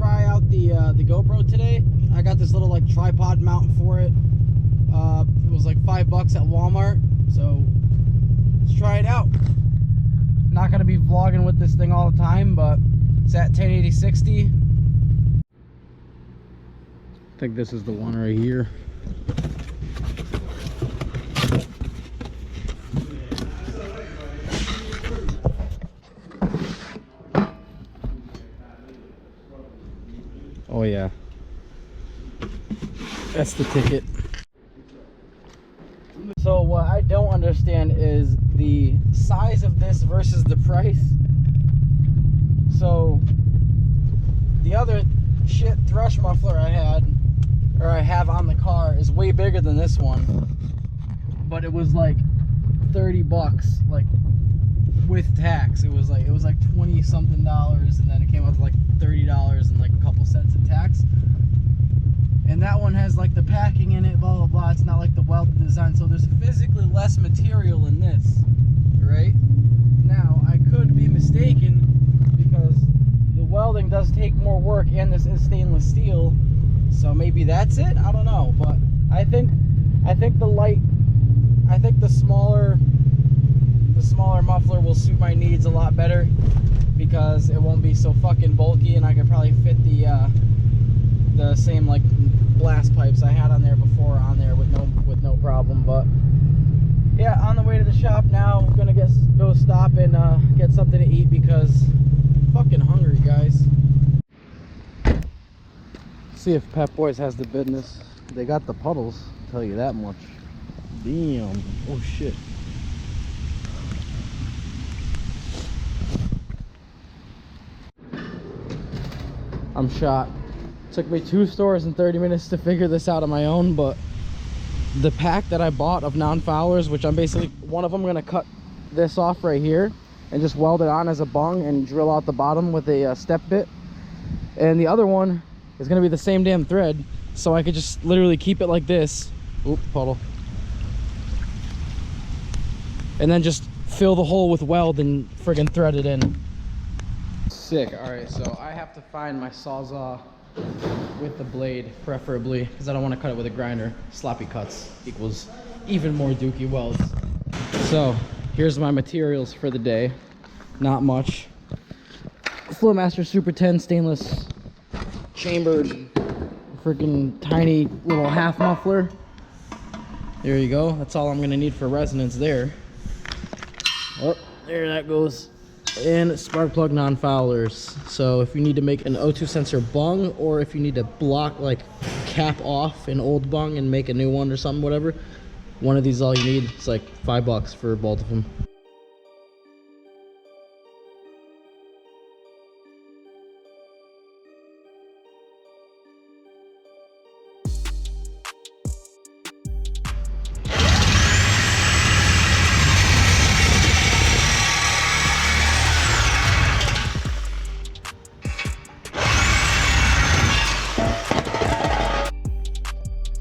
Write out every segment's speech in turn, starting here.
try out the GoPro today. I got this little like tripod mount for it. It was like $5 at Walmart. So let's try it out. Not gonna be vlogging with this thing all the time, but it's at 1080/60. I think this is the one right here. Oh yeah, that's the ticket. So what I don't understand is the size of this versus the price. So the other shit thrush muffler I have on the car is way bigger than this one, but it was like $30, like with tax. It was like $20 something, and then it came up to like $30 and like a couple cents in tax. And that one has like the packing in it, blah blah blah. It's not like the welded design, so there's physically less material in this, right? Now I could be mistaken, because the welding does take more work and this is stainless steel, so maybe that's it. I don't know, but I think the smaller muffler will suit my needs a lot better, because it won't be so fucking bulky, and I could probably fit the same like blast pipes I had on there before with no problem. But yeah, on the way to the shop now. I'm gonna go stop and get something to eat, because I'm fucking hungry, guys. See if Pep Boys has the business. They got the puddles, I'll tell you that much. Damn. Oh shit. I'm shot. Took me 2 stores and 30 minutes to figure this out on my own, but the pack that I bought of non-foulers, which I'm basically, one of them I'm gonna cut this off right here and just weld it on as a bung and drill out the bottom with a step bit, and the other one is gonna be the same damn thread, so I could just literally keep it like this. Oop, puddle. And then just fill the hole with weld and friggin' thread it in. Sick. All right, so I have to find my sawzall with the blade, preferably, because I don't want to cut it with a grinder. Sloppy cuts equals even more dookie welds. So here's my materials for the day. Not much. Flowmaster Super 10 stainless chambered freaking tiny little half muffler. There you go. That's all I'm gonna need for resonance there. Oh, there that goes. And spark plug non-foulers. So if you need to make an O2 sensor bung, or if you need to block, like cap off an old bung and make a new one or something, whatever, one of these is all you need. It's like $5 for both of them.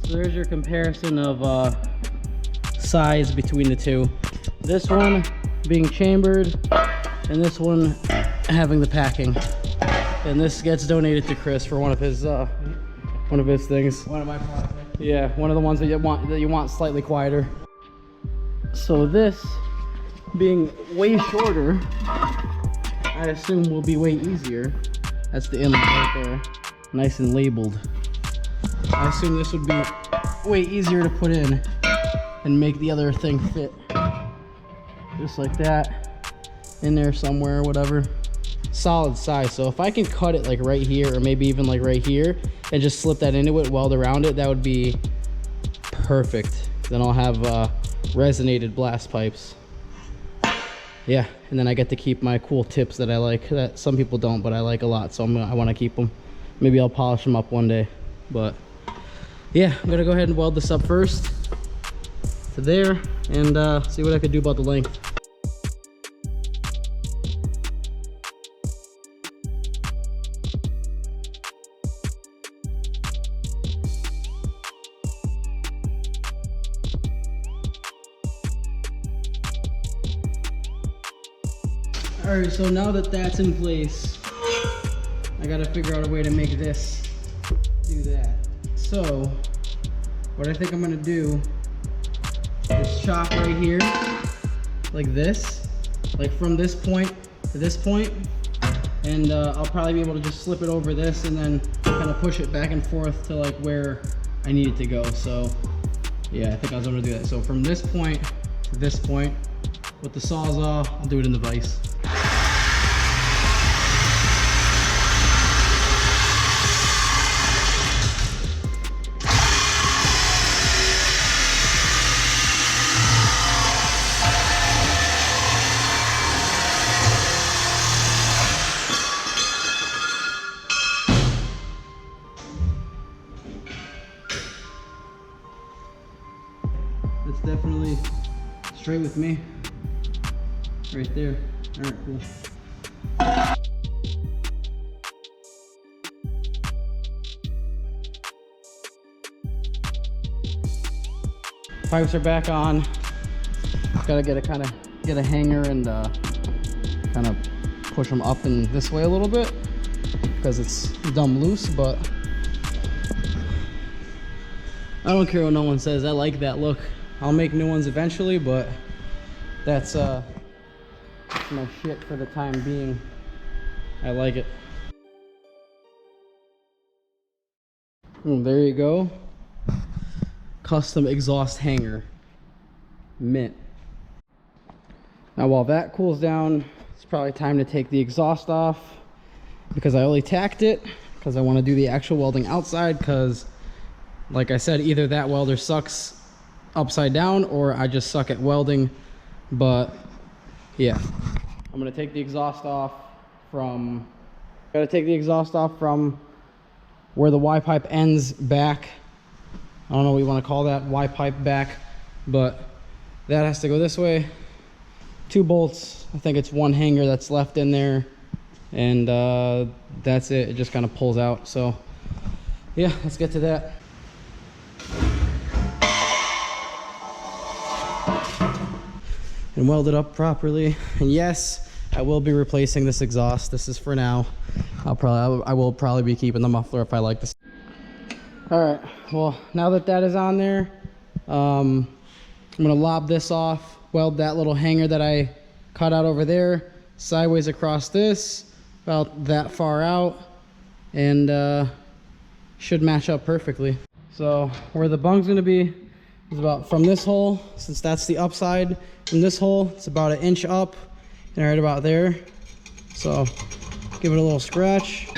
So there's your comparison of size between the two. This one being chambered, and this one having the packing. And this gets donated to Chris for one of his things. One of my projects. Yeah, one of the ones that you want slightly quieter. So this being way shorter, I assume will be way easier. That's the inlet right there, nice and labeled. I assume this would be way easier to put in and make the other thing fit. Just like that, in there somewhere or whatever. Solid size, so if I can cut it like right here, or maybe even like right here, and just slip that into it, weld around it, that would be perfect. Then I'll have resonated blast pipes. Yeah, and then I get to keep my cool tips that I like, that some people don't, but I like a lot, so I want to keep them. Maybe I'll polish them up one day, but yeah, I'm gonna go ahead and weld this up first to there, and see what I could do about the length. All right, so now that that's in place, I gotta figure out a way to make this do that. So what I think I'm gonna do is chop right here like this, like from this point to this point, and I'll probably be able to just slip it over this and then kind of push it back and forth to like where I need it to go. So yeah, I think I was gonna do that. So from this point to this point with the Sawzall, I'll do it in the vise. That's definitely straight with me. Right there. All right, cool. Pipes are back on. Gotta get a hanger and kind of push them up and this way a little bit because it's dumb loose, but I don't care what no one says. I like that look. I'll make new ones eventually, but that's my shit for the time being. I like it. There you go. Custom exhaust hanger. Mint. Now while that cools down, it's probably time to take the exhaust off because I only tacked it because I want to do the actual welding outside, because like I said, either that welder sucks upside down or I just suck at welding. But yeah, I'm gonna take the exhaust off from, gotta take the exhaust off from where the Y pipe ends back. I don't know what you want to call that, Y pipe back, but that has to go this way. 2 bolts, I think it's 1 hanger that's left in there, and that's it. It just kind of pulls out. So yeah, let's get to that. And weld it up properly. And yes, I will be replacing this exhaust. This is for now. I will probably be keeping the muffler if I like this. All right, well, now that that is on there, I'm gonna lob this off, weld that little hanger that I cut out over there sideways across this, about that far out, and should match up perfectly. So where the bung's gonna be is about from this hole, since that's the upside, from this hole, it's about 1 inch up, and right about there. So give it a little scratch.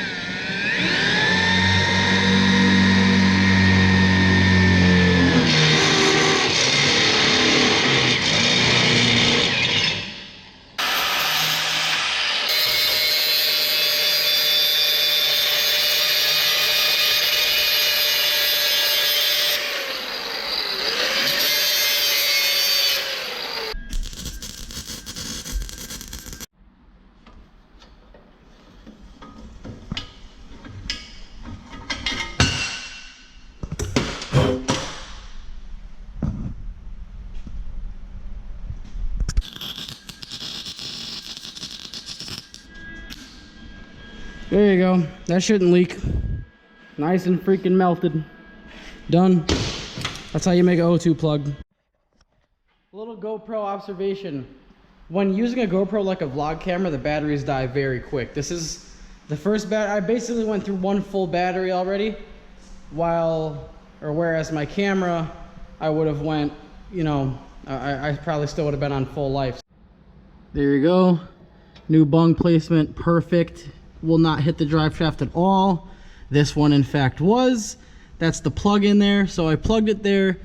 There you go. That shouldn't leak. Nice and freaking melted. Done. That's how you make an O2 plug. A little GoPro observation. When using a GoPro like a vlog camera, the batteries die very quick. This is the first battery. I basically went through 1 full battery already, whereas my camera, I would have went, you know, I probably still would have been on full life. There you go. New bung placement, perfect. Will not hit the drive shaft at all. This one in fact was. That's the plug in there, so I plugged it there.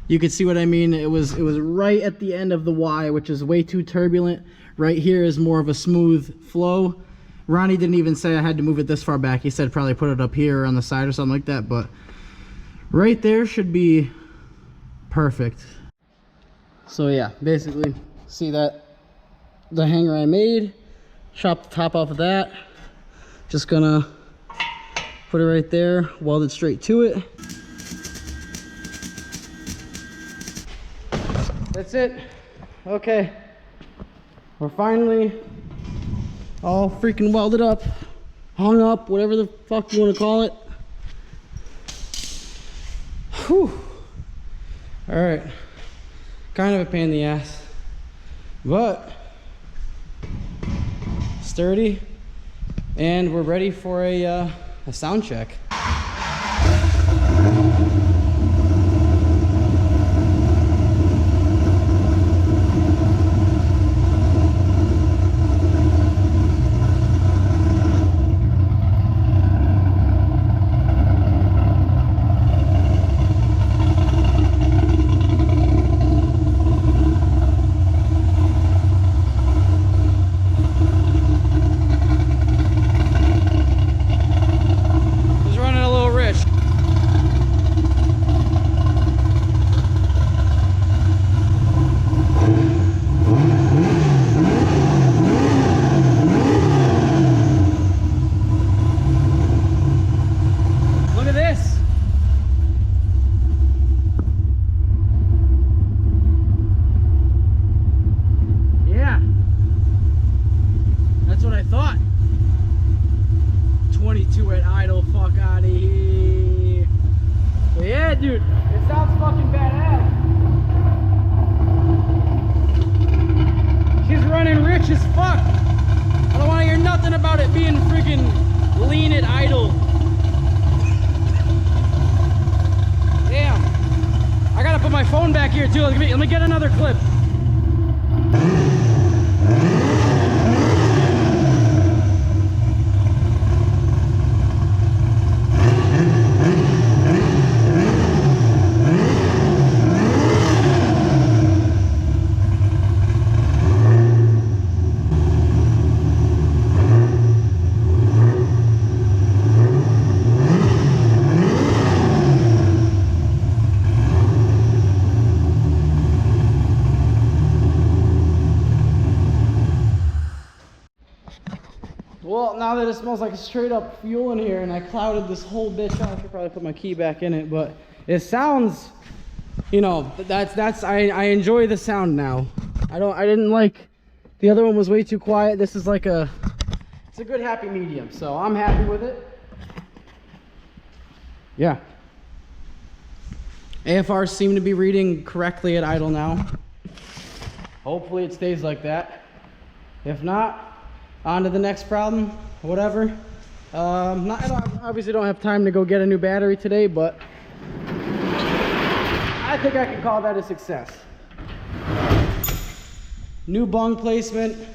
You can see what I mean. It was right at the end of the Y, which is way too turbulent. Right here is more of a smooth flow. Ronnie didn't even say I had to move it this far back. He said probably put it up here or on the side or something like that, but right there should be perfect. So yeah, basically, see that the hanger I made, chop the top off of that. Just gonna put it right there, weld it straight to it. That's it. Okay, we're finally all freaking welded up. hung up, whatever the fuck you want to call it. Whew. All right, kind of a pain in the ass, but sturdy, and we're ready for a sound check. Dude, it sounds fucking badass. She's running rich as fuck. I don't want to hear nothing about it being freaking lean at idle. Damn. I gotta put my phone back here too. Let me get another clip. Well, now that it smells like straight up fuel in here and I clouded this whole bitch out, I should probably put my key back in it, but it sounds, you know, I enjoy the sound now. I didn't like, the other one was way too quiet. This is like it's a good happy medium, so I'm happy with it. Yeah. AFRs seem to be reading correctly at idle now. Hopefully it stays like that. If not, on to the next problem, whatever. I obviously don't have time to go get a new battery today, but I think I can call that a success. New bung placement,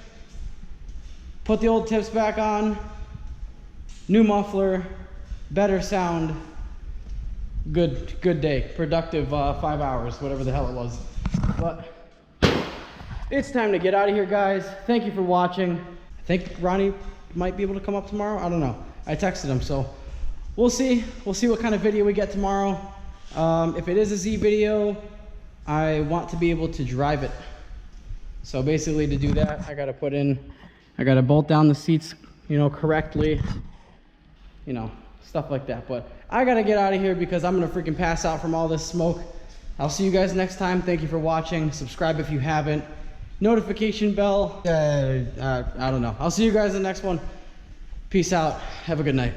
put the old tips back on, new muffler, better sound, good day, productive 5 hours, whatever the hell it was. But it's time to get out of here, guys. Thank you for watching. I think Ronnie might be able to come up tomorrow. I don't know. I texted him, so we'll see. We'll see what kind of video we get tomorrow. If it is a Z video, I want to be able to drive it. So basically to do that, I gotta bolt down the seats, you know, correctly, you know, stuff like that. But I gotta get out of here because I'm gonna freaking pass out from all this smoke. I'll see you guys next time. Thank you for watching. Subscribe if you haven't. Notification bell. I don't know. I'll see you guys in the next one. Peace out. Have a good night.